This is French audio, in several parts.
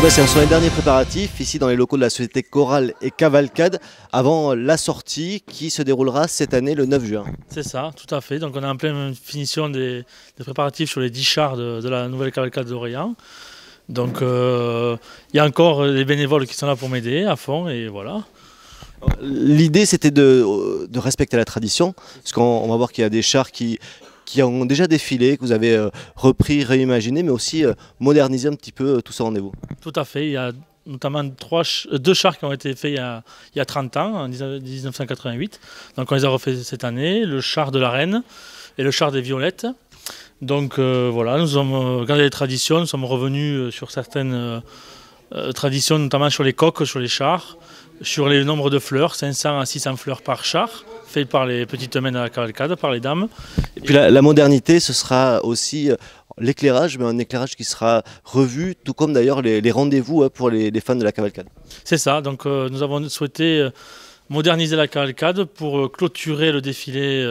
Sébastien, ce sont les derniers préparatifs ici dans les locaux de la société Chorale et Cavalcade avant la sortie qui se déroulera cette année le 9 juin. C'est ça, tout à fait. Donc on est en pleine finition des préparatifs sur les 10 chars de la nouvelle cavalcade d'Orléans. Donc il y a encore les bénévoles qui sont là pour m'aider à fond et voilà. L'idée c'était de respecter la tradition, parce qu'on va voir qu'il y a des chars qui ont déjà défilé, que vous avez repris, réimaginé, mais aussi modernisé un petit peu tout ce rendez-vous. Tout à fait, il y a notamment deux chars qui ont été faits il y a 30 ans, en 1988. Donc on les a refaits cette année, le char de la Reine et le char des Violettes. Donc voilà, nous avons gardé les traditions, nous sommes revenus sur certaines traditions, notamment sur les coques, sur les chars, sur les nombres de fleurs, 500 à 600 fleurs par char, fait par les petites mains de la cavalcade, par les dames. Et puis la modernité, ce sera aussi l'éclairage, mais un éclairage qui sera revu, tout comme d'ailleurs les rendez-vous pour les fans de la cavalcade. C'est ça, donc nous avons souhaité moderniser la cavalcade pour clôturer le défilé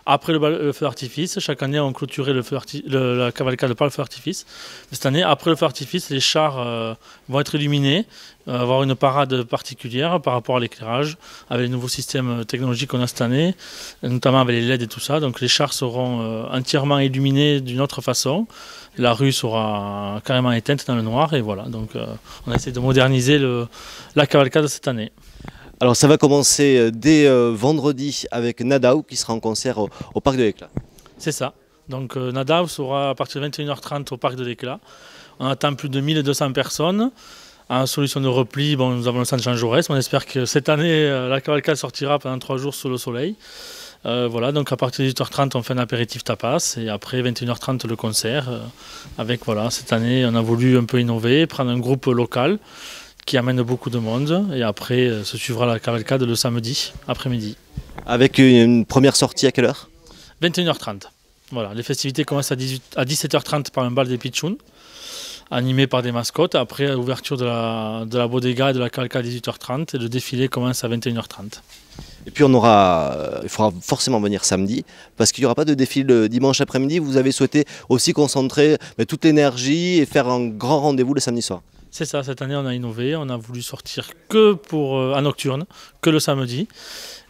après le feu d'artifice. Chaque année, on clôturait la cavalcade par le feu d'artifice. Cette année, après le feu d'artifice, les chars vont être illuminés, avoir une parade particulière par rapport à l'éclairage, avec les nouveaux systèmes technologiques qu'on a cette année, notamment avec les LED et tout ça. Donc les chars seront entièrement illuminés d'une autre façon. La rue sera carrément éteinte dans le noir et voilà. Donc on a essayé de moderniser la cavalcade cette année. Alors ça va commencer dès vendredi avec Nadao qui sera en concert au Parc de l'Éclat. C'est ça. Donc Nadao sera à partir de 21h30 au Parc de l'Éclat. On attend plus de 1200 personnes. En solution de repli, bon, nous avons le centre Jean Jaurès. On espère que cette année, la cavalcade sortira pendant 3 jours sous le soleil. Voilà, donc à partir de 18h30, on fait un apéritif tapas et après 21h30 le concert. Avec voilà, cette année, on a voulu un peu innover, prendre un groupe local qui amène beaucoup de monde et après se suivra la cavalcade le samedi après-midi. Avec une première sortie à quelle heure? 21h30. Voilà, les festivités commencent à 17h30 par un bal des pitchouns, animé par des mascottes. Après, ouverture de la bodega et de la cavalcade à 18h30 et le défilé commence à 21h30. Et puis il faudra forcément venir samedi, parce qu'il n'y aura pas de défilé le dimanche après-midi. Vous avez souhaité aussi concentrer toute l'énergie et faire un grand rendez-vous le samedi soir. C'est ça, cette année on a innové, on a voulu sortir que en nocturne, que le samedi.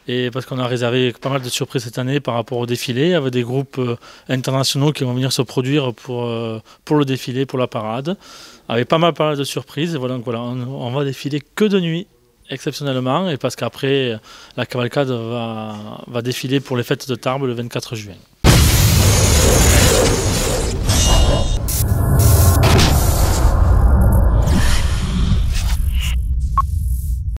Et parce qu'on a réservé pas mal de surprises cette année par rapport au défilé, avec des groupes internationaux qui vont venir se produire pour le défilé, pour la parade, avec pas mal de surprises. Et voilà, donc voilà, on va défiler que de nuit, exceptionnellement, et parce qu'après, la cavalcade va défiler pour les fêtes de Tarbes le 24 juin.